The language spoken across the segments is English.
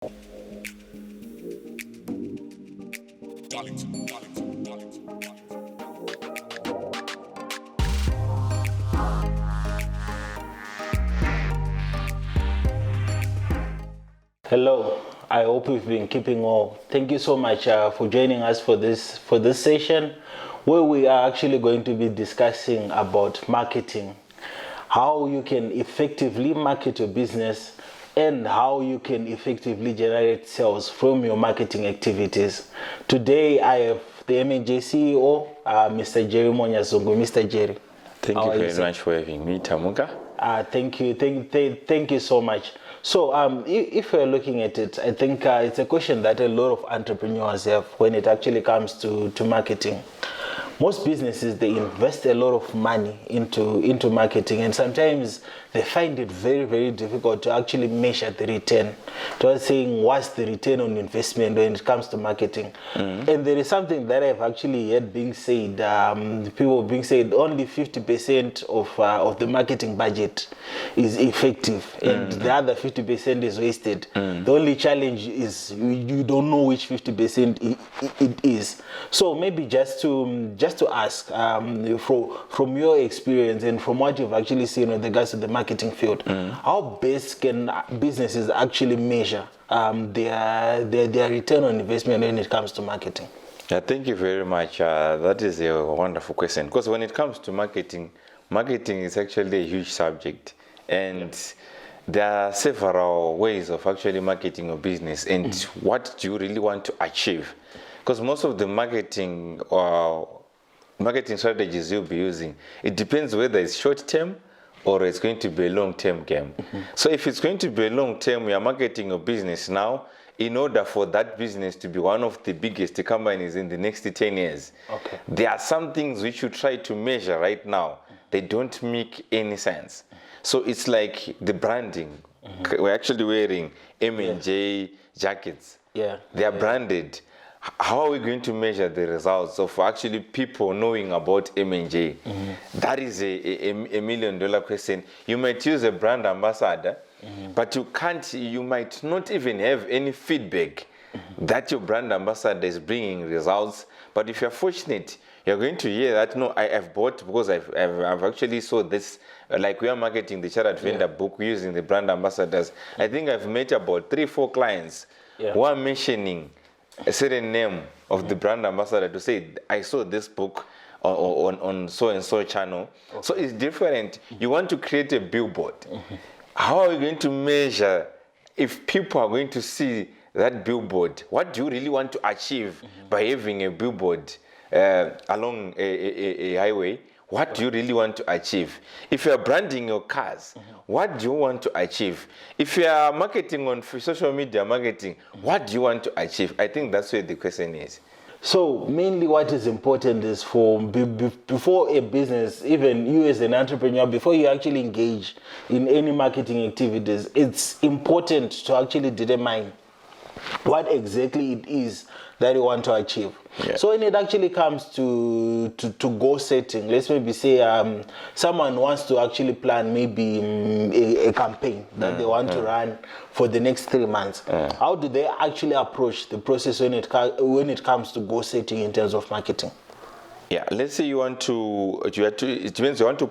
Hello, I hope you've been keeping well. Thank you so much for joining us for this session, where we are actually going to be discussing about marketing, how you can effectively market your business, and how you can effectively generate sales from your marketing activities. Today, I have the M&J CEO, Mr. Jerry Monyazungu. Mr. Jerry. Thank you very much for having me, Tamuka. Thank you so much. So if we're looking at it, I think it's a question that a lot of entrepreneurs have when it actually comes to marketing. Most businesses, they invest a lot of money into marketing, and sometimes they find it very, very difficult to actually measure the return. To saying what's the return on investment when it comes to marketing. And there is something that I've actually heard being said, people being said only 50% of the marketing budget is effective, and the other 50% is wasted. The only challenge is you don't know which 50% it is. So maybe just to ask, from your experience and from what you've actually seen with regards to the marketing field, how best can businesses actually measure their return on investment when it comes to marketing? Yeah, thank you very much. That is a wonderful question, because when it comes to marketing is actually a huge subject, and there are several ways of actually marketing your business, and what do you really want to achieve? Because most of the marketing strategies you'll be using, it depends whether it's short-term or it's going to be a long-term game. So if it's going to be a long-term, you are marketing your business now in order for that business to be one of the biggest companies in the next 10 years. Okay. There are some things which you try to measure right now. They don't make any sense. So it's like the branding. We're actually wearing M&J jackets. Yeah. They are branded. How are we going to measure the results of actually people knowing about M&J? That is a $1 million question. You might use a brand ambassador, but you might not even have any feedback that your brand ambassador is bringing results. But if you're fortunate, you're going to hear that, no, I've bought because I've actually saw this, like we are marketing the Chartered Vendor book using the brand ambassadors. I think I've met about 3-4 clients who are mentioning a certain name of the brand ambassador to say, I saw this book on so-and-so channel. Okay. So it's different. You want to create a billboard. How are you going to measure if people are going to see that billboard? What do you really want to achieve by having a billboard along a highway? What do you really want to achieve? If you are branding your cars, what do you want to achieve? If you are marketing on social media marketing, what do you want to achieve? I think that's where the question is. So mainly what is important is before a business, even you as an entrepreneur, before you actually engage in any marketing activities, it's important to actually determine what exactly it is that you want to achieve. Yeah. So when it actually comes to goal setting, let's maybe say someone wants to actually plan maybe a campaign that they want to run for the next 3 months. How do they actually approach the process when it comes to goal setting in terms of marketing? Yeah, let's say you want to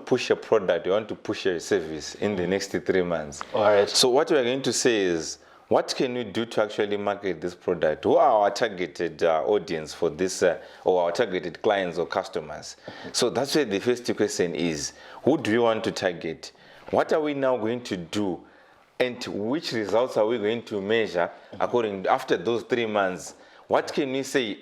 push a product, you want to push a service in the next 3 months. All right. So what we're going to say is, what can we do to actually market this product? Who are our targeted audience for this, or our targeted clients or customers? So that's where the first question is. Who do we want to target? What are we now going to do? And which results are we going to measure after those 3 months? What can we say?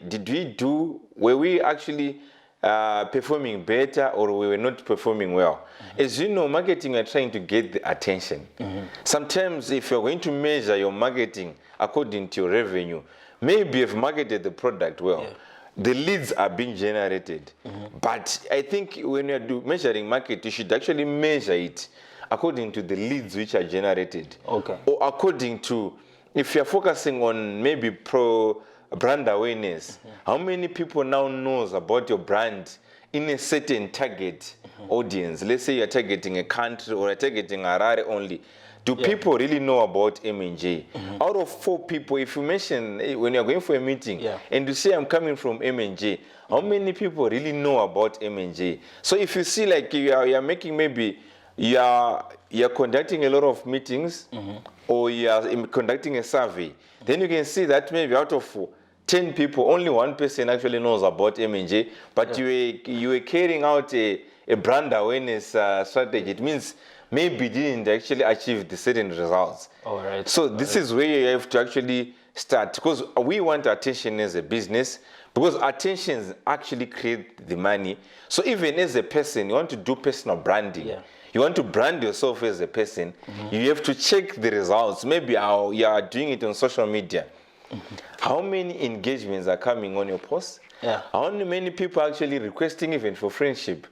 Were we actually performing better, or we were not performing well? As you know, marketing, are trying to get the attention. Sometimes if you're going to measure your marketing according to your revenue, maybe you've marketed the product well. The leads are being generated. But I think when you're measuring market, you should actually measure it according to the leads which are generated. Okay. Or according to, if you're focusing on maybe brand awareness, how many people now knows about your brand in a certain target audience? Let's say you're targeting a country, or you're targeting Harare only. Do people really know about M&J? Out of 4 people, if you mention when you're going for a meeting and you say I'm coming from M&J, how many people really know about M&J? So if you see like you're making maybe you're conducting a lot of meetings or you're conducting a survey, then you can see that maybe out of 10 people, only 1 person actually knows about M&J, but you were carrying out a brand awareness strategy. It means maybe didn't actually achieve the certain results. All right. So this is where you have to actually start, because we want attention as a business, because attention actually creates the money. So even as a person, you want to do personal branding. You want to brand yourself as a person. You have to check the results. Maybe how you are doing it on social media. How many engagements are coming on your post? How many people are actually requesting even for friendship?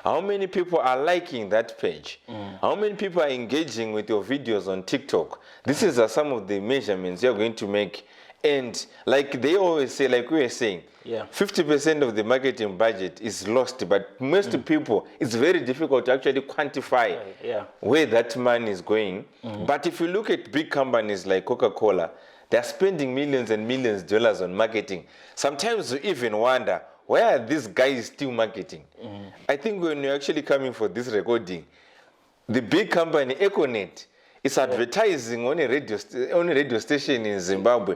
How many people are liking that page? How many people are engaging with your videos on TikTok? This is some of the measurements you're going to make. And like they always say, like we were saying, 50% of the marketing budget is lost, but most people, it's very difficult to actually quantify where that money is going. But if you look at big companies like Coca-Cola, they're spending millions and millions of dollars on marketing. Sometimes you even wonder, why are these guys still marketing? I think when you're actually coming for this recording, the big company, Econet, is advertising on a radio station in Zimbabwe.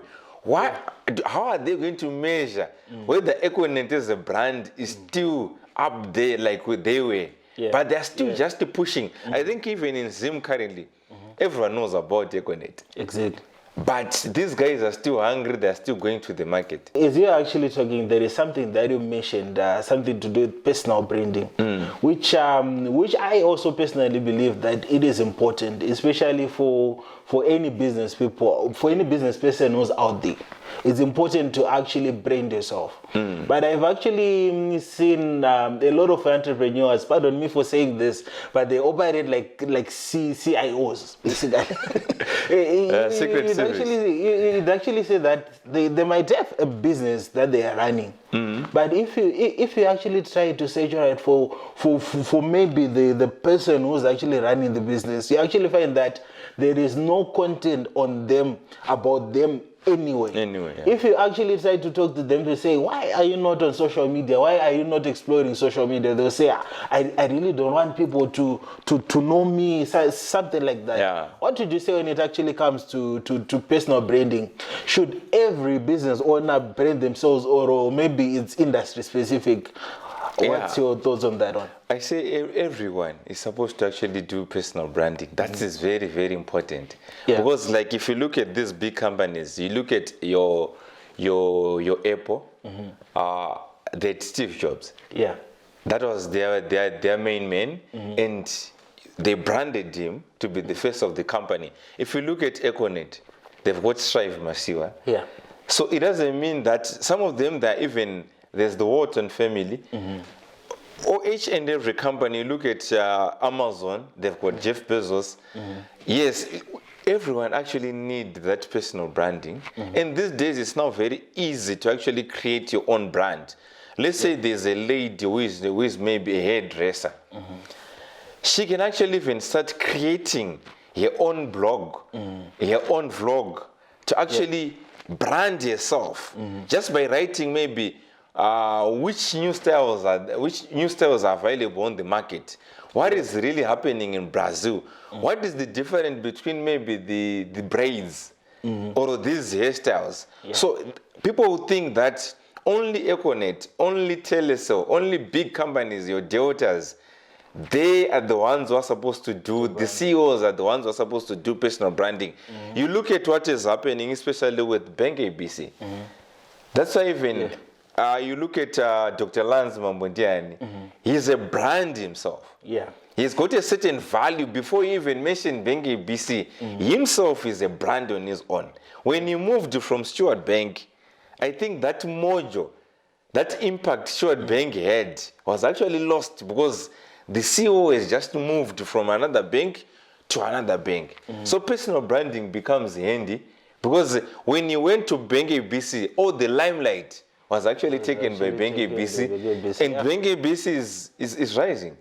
How are they going to measure whether Econet as a brand is still up there like they were? But they're still just pushing. I think even in Zim currently, everyone knows about Econet. Exactly. But these guys are still hungry, they're still going to the market. As you're actually talking, there is something that you mentioned, something to do with personal branding, which I also personally believe that it is important, especially for any business people, for any business person who's out there. It's important to actually brand yourself. But I've actually seen a lot of entrepreneurs, pardon me for saying this, but they operate like CIOs, basically. It actually say that they might have a business that they are running. But if you actually try to search out for maybe the person who's actually running the business, you actually find that there is no content on them about them anyway. If you actually try to talk to them to say, why are you not on social media? Why are you not exploring social media? They'll say, I really don't want people to know me, something like that. What would you say when it actually comes to personal branding? Should every business owner brand themselves, or maybe it's industry specific? What's your thoughts on that one? I say everyone is supposed to actually do personal branding. That is very, very important. Because like if you look at these big companies, you look at your Apple, they had Steve Jobs. That was their main man, and they branded him to be the face of the company. If you look at Econet, they've got Strive Masiwa. So it doesn't mean that some of them, there's the Wharton family. Or each and every company, look at Amazon, they've got Jeff Bezos. Yes, everyone actually needs that personal branding. And these days, it's now very easy to actually create your own brand. Let's say there's a lady who is maybe a hairdresser. She can actually even start creating her own blog, her own vlog, to actually brand herself, just by writing maybe which new styles are available on the market. What is really happening in Brazil? What is the difference between maybe the braids or these hairstyles? So people who think that only Econet, only Telecel, only big companies, your daughters, they are the ones who are supposed to do, the CEOs are the ones who are supposed to do personal branding. You look at what is happening, especially with Bank ABC. That's why even you look at Dr. Lance Mambondiani, he's a brand himself. He's got a certain value. Before he even mentioned Bank ABC, himself is a brand on his own. When he moved from Stuart Bank, I think that mojo, that impact Stuart Bank had was actually lost because the CEO has just moved from another bank to another bank. So personal branding becomes handy because when you went to Bank ABC, all the limelight was actually taken by Bank ABC, and Bank ABC is rising.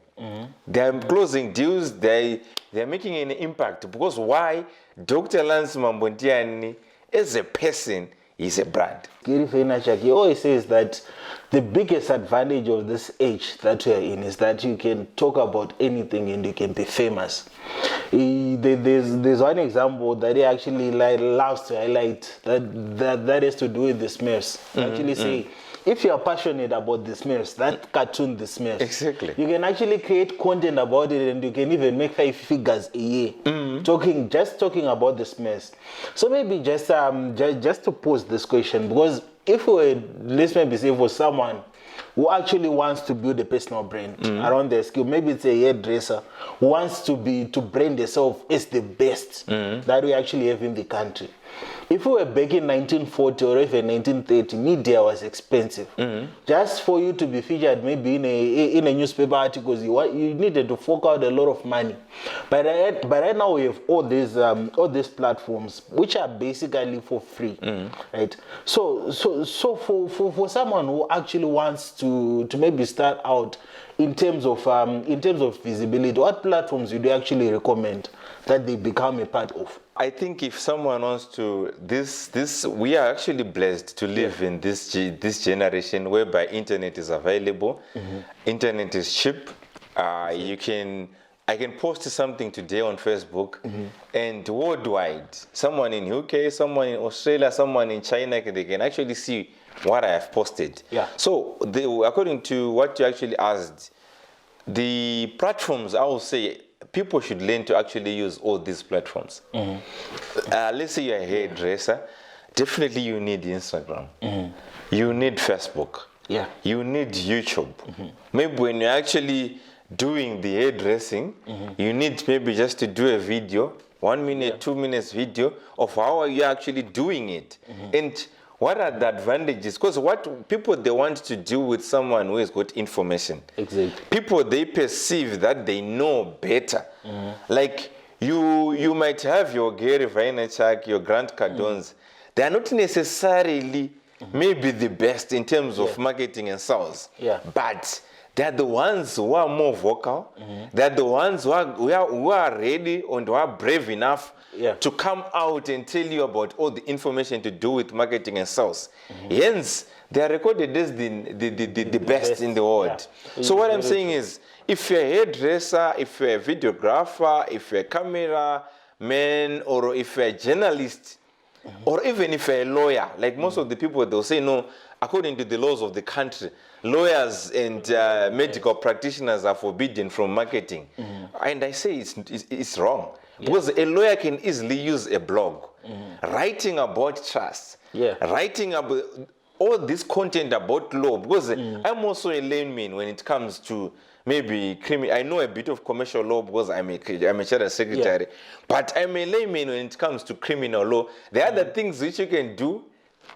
They are closing deals. They they're making an impact. Because why? Dr. Lance Mambondiani, as a person, is a brand. Gary Vaynerchuk, he always says that the biggest advantage of this age that we are in is that you can talk about anything and you can be famous. There's one example that he actually loves to highlight that has to do with the Smurfs. Actually say, if you are passionate about the Smurfs, that cartoon, the Smurfs, exactly, you can actually create content about it, and you can even make 5 figures a year talking about the Smurfs. So maybe just to pose this question, because if we were, let's maybe say for someone who actually wants to build a personal brand around their skill, maybe it's a hairdresser who wants to brand themselves as the best that we actually have in the country. If we were back in 1940 or even 1930, media was expensive. Just for you to be featured maybe in a newspaper articles, you needed to fork out a lot of money. But right now we have all these platforms which are basically for free, right? So for someone who actually wants to maybe start out in terms of visibility, what platforms would you actually recommend that they become a part of? I think if someone wants to, we are actually blessed to live in this generation whereby internet is available, internet is cheap. I can post something today on Facebook, and worldwide, someone in UK, someone in Australia, someone in China, they can actually see what I have posted. Yeah. So according to what you actually asked, the platforms, I will say, people should learn to actually use all these platforms. Let's say you're a hairdresser, definitely you need Instagram. You need Facebook. Yeah. You need YouTube. Maybe when you're actually doing the hairdressing, you need maybe just to do a video, 1 minute, 2 minutes video of how are you actually doing it. And what are the advantages? Because what people, they want to do with someone who has got information. Exactly. People, they perceive that they know better. Like you might have your Gary Vaynerchuk, your Grant Cardones. They are not necessarily maybe the best in terms of marketing and sales. But they're the ones who are more vocal. They're the ones who are ready and who are brave enough to come out and tell you about all the information to do with marketing and sales. Hence, they are recorded as the best in the world. So what I'm saying is, if you're a hairdresser, if you're a videographer, if you're a cameraman, or if you're a journalist, or even if you're a lawyer, like most of the people, they'll say, no, according to the laws of the country, lawyers and medical practitioners are forbidden from marketing. And I say it's wrong. Because a lawyer can easily use a blog, writing about trust, writing about all this content about law. Because I'm also a layman when it comes to maybe criminal. I know a bit of commercial law because I'm a charter secretary. But I'm a layman when it comes to criminal law. There are other things which you can do,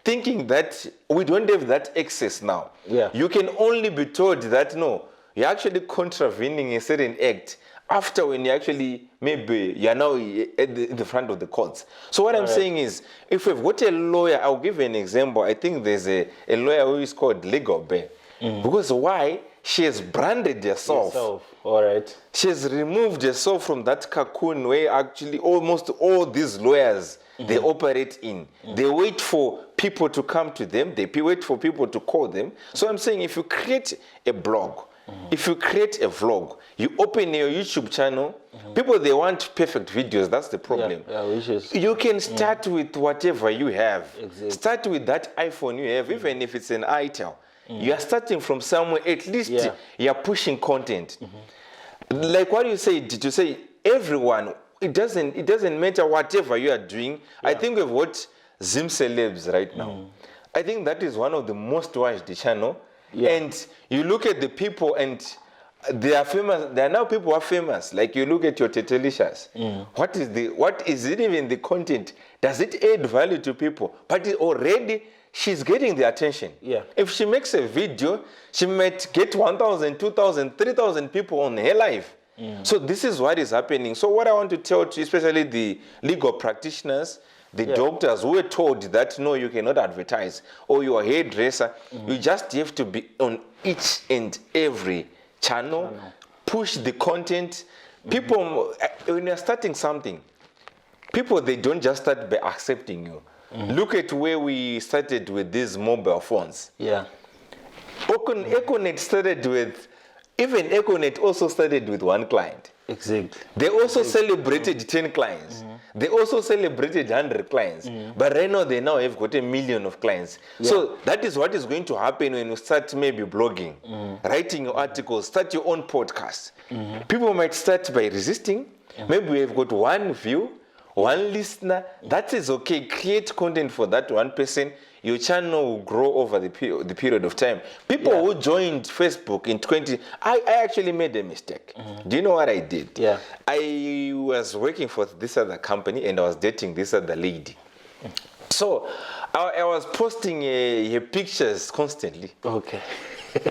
thinking that we don't have that access now. You can only be told that, no, you're actually contravening a certain act after when you actually, maybe you're now in the front of the courts. So what I'm saying is, if we've got a lawyer, I'll give you an example. I think there's a lawyer who is called Legal Bear. Because why? She has branded herself. All right. She has removed herself from that cocoon where actually almost all these lawyers, they operate in. They wait for people to come to them. They wait for people to call them. So I'm saying, if you create a blog, if you create a vlog, you open your YouTube channel, people, they want perfect videos. That's the problem. You can start with whatever you have. Start with that iPhone you have, even if it's an iTel. You are starting from somewhere. At least you are pushing content. Like what you said, to say everyone, it doesn't matter whatever you are doing. I think we've got Zim Celebs right now. I think that is one of the most watched channel. And you look at the people, and they are famous. There are now people who are famous. Like you look at your Tetelicious. What is it even the content? Does it add value to people? But already she's getting the attention. If she makes a video, she might get 1,000, 2,000, 3,000 people on her live. So this is what is happening. So what I want to tell to especially the legal practitioners, the doctors who were told that, no, you cannot advertise, or you're a hairdresser, you just have to be on each and every channel, push the content, People, when you're starting something, people, they don't just start by accepting you. Look at where we started with these mobile phones. Yeah. Econet started with, even Econet also started with one client. Exactly. They also celebrated 10 clients. They also celebrated 100 clients. But right now, they now have got 1 million of clients. So that is what is going to happen when you start maybe blogging, writing your articles, start your own podcast. People might start by resisting. Maybe we have got one view, one listener. That is okay. Create content for that one person. Your channel will grow over the period of time. People who joined Facebook in I actually made a mistake. Do you know what I did? Yeah. I was working for this other company and I was dating this other lady. So I was posting her pictures constantly. Okay.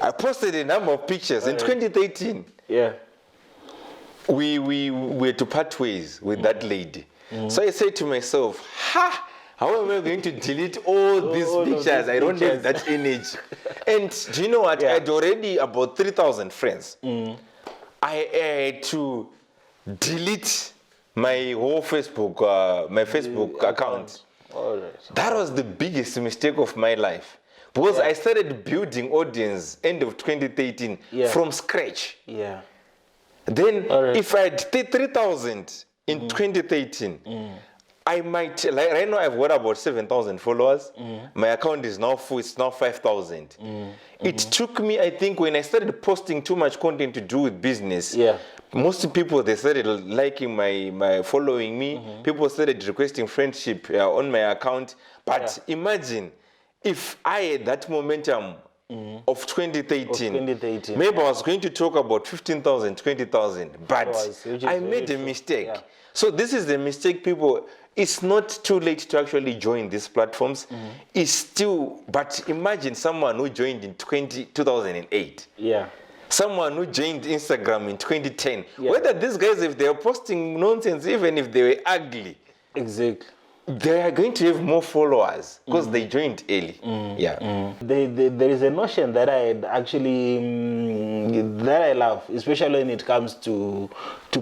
I posted a number of pictures. In 2013, Yeah. we were to part ways with that lady. So I said to myself, how am I going to delete all these pictures? I don't have that energy. And do you know what? I had already about 3,000 friends. I had to delete my whole Facebook, account. All right. That was the biggest mistake of my life. Because I started building audience end of 2013 from scratch. Yeah. Then if I had 3,000 in 2013, I might, like right now I've got about 7,000 followers. My account is now full, it's now 5,000. It took me, I think, when I started posting too much content to do with business, most people, they started liking my following me. People started requesting friendship on my account. But imagine if I had that momentum of 2013, maybe I was going to talk about 15,000, 20,000, but I made a mistake. So this is the mistake, people. It's not too late to actually join these platforms. It's still, but imagine someone who joined in 2008. Yeah. Someone who joined Instagram in 2010. Whether these guys, if they are posting nonsense, even if they were ugly, Exactly. they are going to have more followers because they joined early. There is a notion that I had actually that I love, especially when it comes to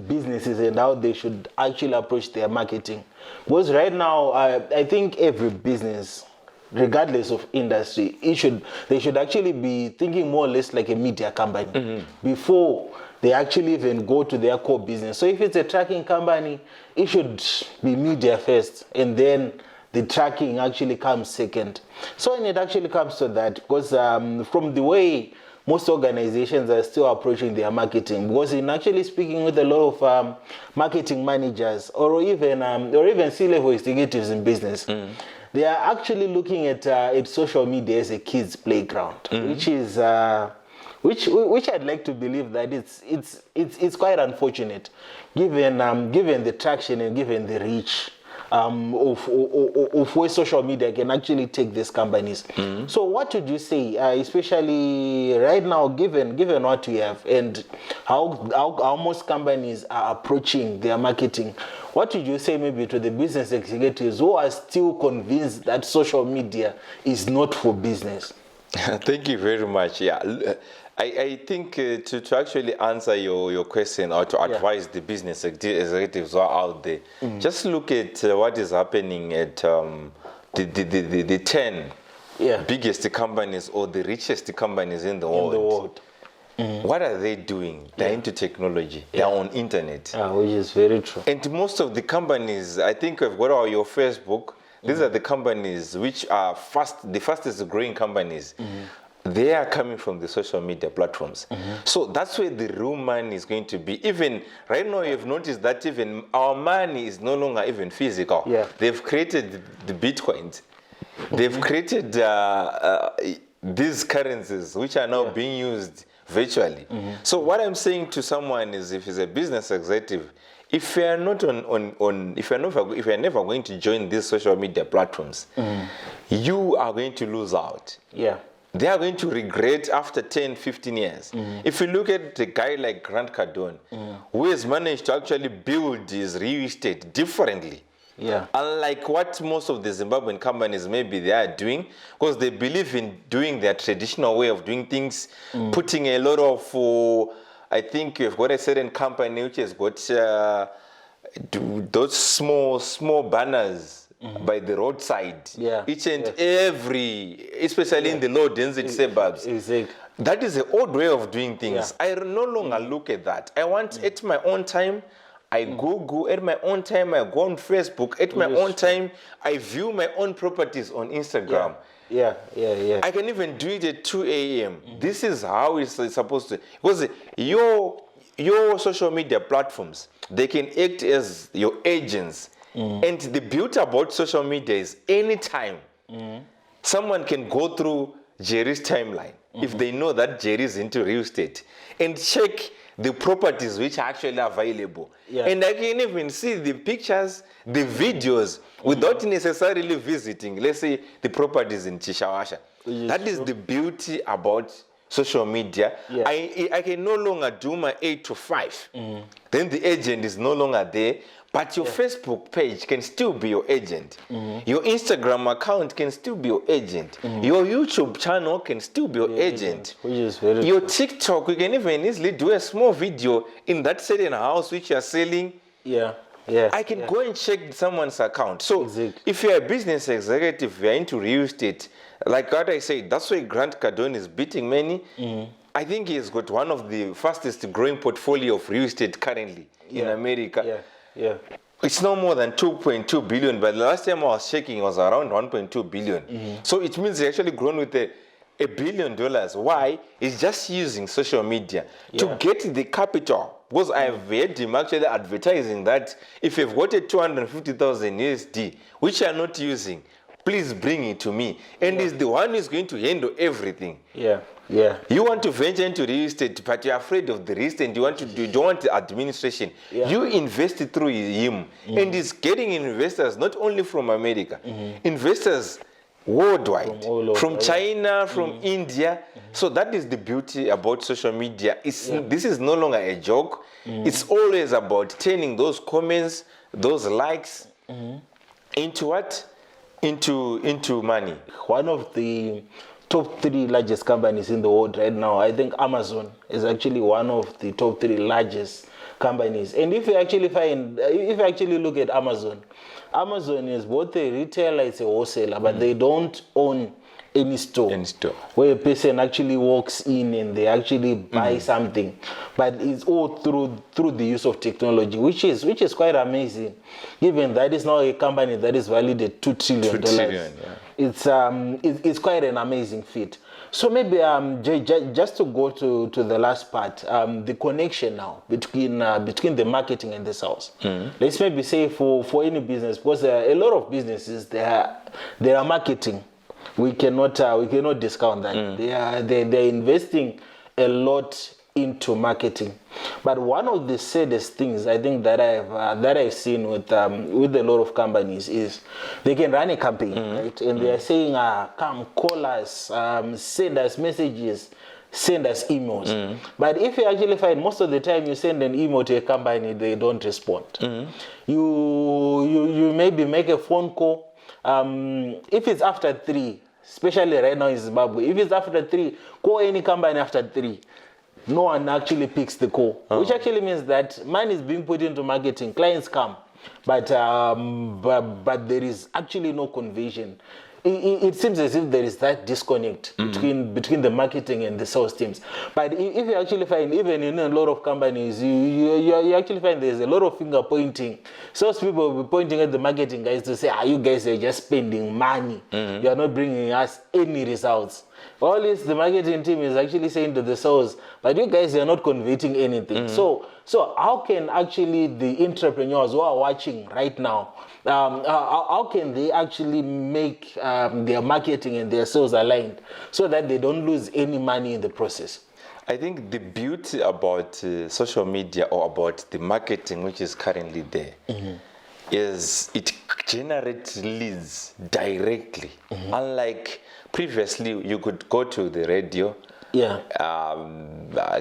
businesses and how they should actually approach their marketing. Because right now, I think every business, regardless of industry, they should actually be thinking more or less like a media company before they actually even go to their core business. So if it's a tracking company, it should be media first, and then the tracking actually comes second. So when it actually comes to that, because from the way most organizations are still approaching their marketing, because in actually speaking with a lot of marketing managers or even C-level executives in business, they are actually looking at social media as a kid's playground, which is which I'd like to believe that it's quite unfortunate, given the traction and given the reach of where social media can actually take these companies. So what would you say, especially right now, given what we have and how most companies are approaching their marketing, what would you say maybe to the business executives who are still convinced that social media is not for business? Thank you very much. I think to actually answer your question or to advise the business executives who are out there, just look at what is happening at the 10 biggest companies or the richest companies in the world. What are they doing? They're into technology. They're on internet. Which is very true. And most of the companies, I think I've got your Facebook, these are the companies which are the fastest growing companies. They are coming from the social media platforms. So that's where the real money is going to be. Even right now, you've noticed that even our money is no longer even physical. They've created the Bitcoins. They've created these currencies which are now being used virtually. So what I'm saying to someone is, if he's a business executive, if you're not if you're never going to join these social media platforms, you are going to lose out. They are going to regret after 10, 15 years. If you look at a guy like Grant Cardone, who has managed to actually build his real estate differently, unlike what most of the Zimbabwean companies maybe they are doing, because they believe in doing their traditional way of doing things, putting a lot of I think you've got a certain company which has got those small banners by the roadside. Yeah, Each and every, especially in the low density suburbs. Exactly. That is the old way of doing things. Yeah. I no longer look at that. I want at my own time. I Google at my own time. I go on Facebook at my own time. I view my own properties on Instagram. Yeah. I can even do it at 2 a.m. This is how it's supposed to. Because your social media platforms, they can act as your agents. And the beauty about social media is anytime someone can go through Jerry's timeline, if they know that Jerry is into real estate, and check the properties which are actually available. Yeah. And I can even see the pictures, the videos, without necessarily visiting, let's say, the properties in Chishawasha. That is the beauty about social media. Yeah. I can no longer do my 8 to 5. Then the agent is no longer there. But your Facebook page can still be your agent. Your Instagram account can still be your agent. Your YouTube channel can still be your agent. Which is very Your TikTok, you can even easily do a small video in that certain house which you are selling. Yeah. I can go and check someone's account. So Exactly. if you're a business executive, you're into real estate, like what I said, that's why Grant Cardone is beating many. I think he's got one of the fastest growing portfolio of real estate currently in America. Yeah. It's no more than 2.2 billion, but the last time I was checking, it was around 1.2 billion. So it means they actually grown with $1 billion. Why? It's just using social media to get the capital. Because I've heard him actually advertising that if you've got a 250,000 USD, which you're not using, please bring it to me. And he's the one who's going to handle everything. Yeah. You want to venture into real estate, but you're afraid of the risk and you don't want the administration. You invest it through him. And he's getting investors not only from America, investors worldwide, from China, from India. So that is the beauty about social media. This is no longer a joke. It's always about turning those comments, those likes into what? Into money. One of the top 3 largest companies in the world right now, I think Amazon is actually one of the top 3 largest companies. And if you actually look at Amazon is both a retailer, it's a wholesaler, but they don't own any store where a person actually walks in and they actually buy something, but it's all through the use of technology, which is quite amazing, given that it's now a company that is valued at $2 trillion. $2 trillion, It's quite an amazing feat. So maybe just to go to the last part, the connection now between the marketing and the sales. Let's maybe say for any business, because a lot of businesses they are marketing. We cannot discount that. They're investing a lot into marketing. But one of the saddest things I think that I've seen with a lot of companies is they can run a campaign, right? And they are saying, come call us, send us messages, send us emails. But if you actually find most of the time you send an email to a company, they don't respond. You maybe make a phone call. If it's after 3, especially right now in Zimbabwe, if it's after 3, call any company after 3. No one actually picks the call, which actually means that money is being put into marketing. Clients come, but there is actually no conversion. It seems as if there is that disconnect between the marketing and the sales teams. But if you actually find, even in a lot of companies, you actually find there's a lot of finger pointing. Sales people will be pointing at the marketing guys to say, you guys are just spending money. You are not bringing us any results. All this, the marketing team is actually saying to the sales, but you guys are not converting anything. So how can actually the entrepreneurs who are watching right now, how can they actually make their marketing and their sales aligned so that they don't lose any money in the process? I think the beauty about social media or about the marketing which is currently there is it generates leads directly. Unlike previously, you could go to the radio,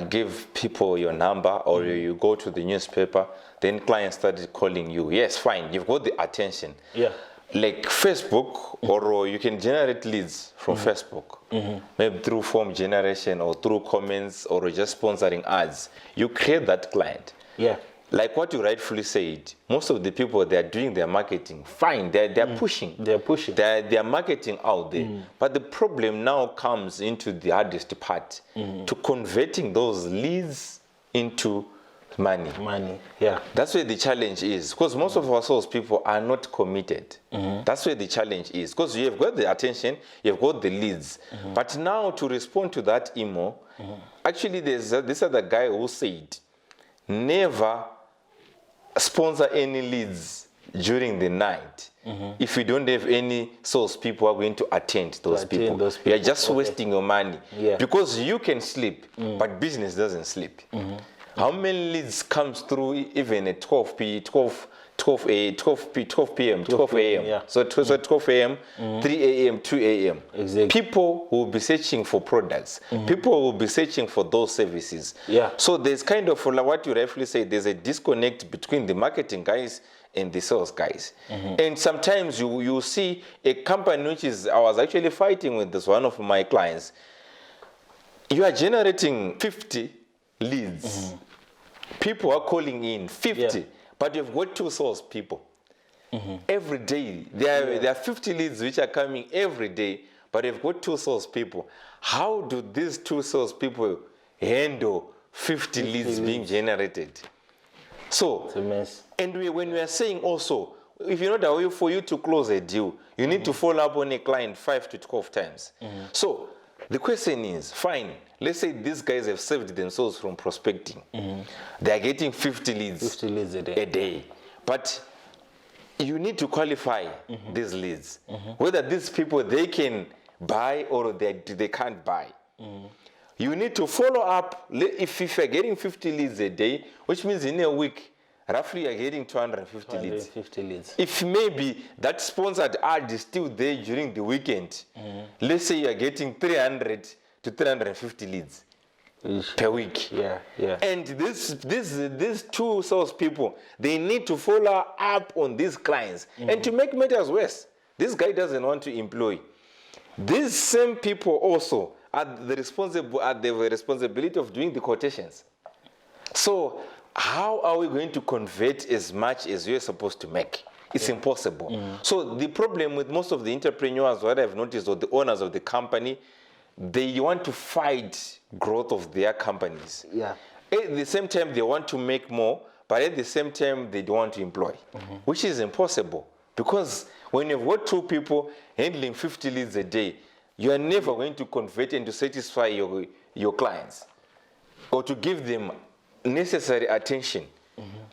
give people your number, or you go to the newspaper, then clients started calling you. Yes, fine, you've got the attention. like Facebook, or you can generate leads from Facebook, maybe through form generation or through comments or just sponsoring ads. You create that client. Yeah. Like what you rightfully said, most of the people, they are doing their marketing fine. They're pushing. They're pushing. They're marketing out there. But the problem now comes into the hardest part, to converting those leads into money. Money, yeah. That's where the challenge is, because most of our sales people are not committed. That's where the challenge is, because you've got the attention, you've got the leads, but now to respond to that email, actually there's this other guy who said, never sponsor any leads during the night if you don't have any sales people who are going to attend those people. You are just wasting your money, because you can sleep, but business doesn't sleep. How many leads comes through even at 12 p.m., 12 a.m. Yeah. So 12 a.m., 3 a.m., 2 a.m. Exactly. People will be searching for products. People will be searching for those services. Yeah. So there's kind of, like what you rightfully say, there's a disconnect between the marketing guys and the sales guys. And sometimes you see a company which is, I was actually fighting with this one of my clients. You are generating 50 leads. People are calling in 50, but you've got 2 sales people. Every day, there are 50 leads which are coming every day, but you've got 2 sales people. How do these 2 sales people handle 50 leads being generated? So, It's a mess. and when we are saying also, if you're not aware, for you to close a deal, you need to follow up on a client 5 to 12 times. So the question is, fine, let's say these guys have saved themselves from prospecting. They are getting 50 leads, 50 leads a day. But you need to qualify these leads, whether these people, they can buy or they can't buy. You need to follow up. If you're getting 50 leads a day, which means in a week, roughly you're getting 250 leads. 250 leads. If maybe that sponsored ad is still there during the weekend, let's say you're getting 300 to 350 leads per week. Yeah. And these 2 salespeople, they need to follow up on these clients. And to make matters worse, this guy doesn't want to employ. These same people also are the responsibility of doing the quotations. So how are we going to convert as much as you're supposed to make? It's impossible. So the problem with most of the entrepreneurs, what I've noticed, or the owners of the company, they want to fight growth of their companies. Yeah. At the same time, they want to make more, but at the same time, they don't want to employ, which is impossible. Because when you've got 2 people handling 50 leads a day, you are never going to convert and to satisfy your clients, or to give them necessary attention,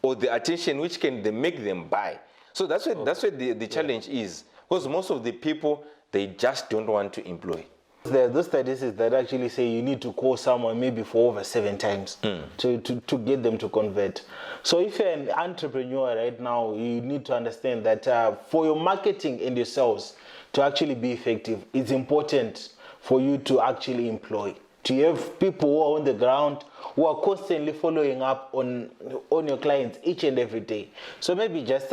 or the attention which can make them buy. So that's where the challenge is, because most of the people, they just don't want to employ. There are those statistics that actually say you need to call someone maybe for over 7 times to get them to convert. So if you're an entrepreneur right now, you need to understand that for your marketing and your sales to actually be effective, it's important for you to actually employ. To have people who are on the ground, who are constantly following up on your clients each and every day. So maybe just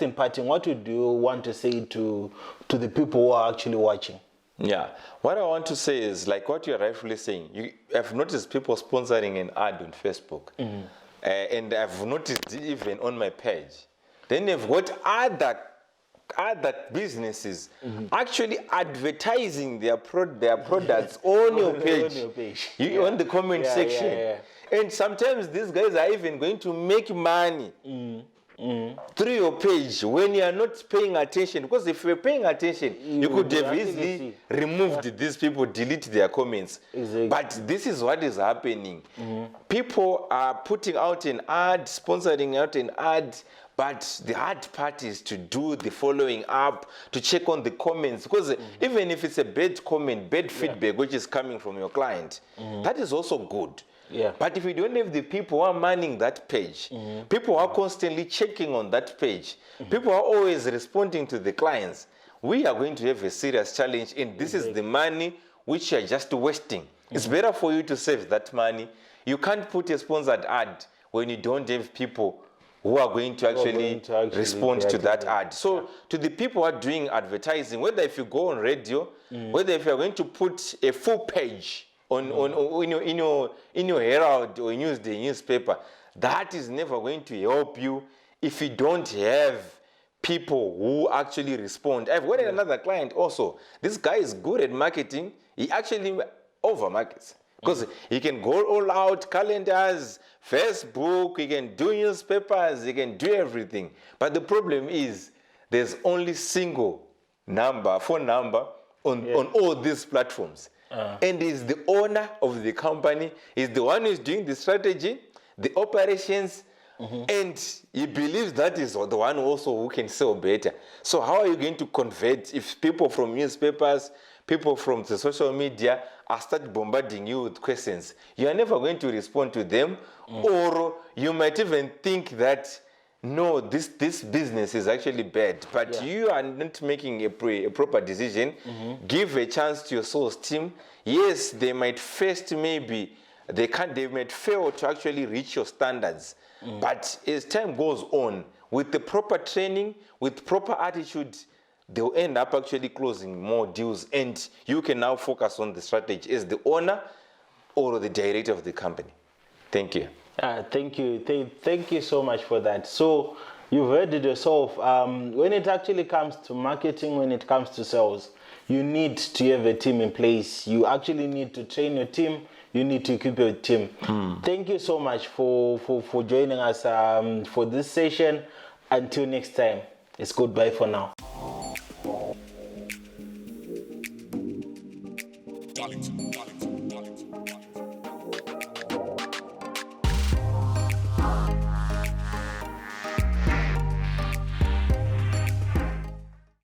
imparting, what would you want to say to the people who are actually watching? Yeah, what I want to say is, like what you're rightfully saying, I've noticed people sponsoring an ad on Facebook, and I've noticed even on my page. Then they've got other businesses actually advertising their products on your page, on the comment section. And sometimes these guys are even going to make money through your page when you are not paying attention. Because if you're paying attention, you could have easily removed these people, delete their comments. Exactly. But this is what is happening. People are putting out an ad, sponsoring out an ad, but the hard part is to do the following up, to check on the comments. Because even if it's a bad comment, bad feedback, which is coming from your client, that is also good. Yeah. But if you don't have the people who are manning that page, people who are constantly checking on that page, people who are always responding to the clients, we are going to have a serious challenge. And this is the money which you are just wasting. It's better for you to save that money. You can't put a sponsored ad when you don't have people who are going to actually, respond to that reactivate. ad. So to the people who are doing advertising, whether if you go on radio, whether if you are going to put a full page in your Herald or Newsday newspaper, that is never going to help you if you don't have people who actually respond. I've got another client also. This guy is good at marketing. He actually over markets because he can go all out, calendars, Facebook, he can do newspapers, he can do everything. But the problem is there's only single phone number on all these platforms. And he's the owner of the company. He's the one who's doing the strategy, the operations, and he believes that is the one also who can sell better. So how are you going to convert if people from newspapers, people from the social media are start bombarding you with questions? You are never going to respond to them, or you might even think that no, this business is actually bad, but you are not making a proper decision. Give a chance to your sales team. Yes, they might first maybe they might fail to actually reach your standards, but as time goes on, with the proper training, with proper attitude, they'll end up actually closing more deals, and you can now focus on the strategy as the owner or the director of the company. Thank you. Thank you. Thank you so much for that. So you've heard it yourself. When it actually comes to marketing, when it comes to sales, you need to have a team in place. You actually need to train your team. You need to equip your team. Thank you so much for joining us for this session. Until next time, it's goodbye for now. Darlington.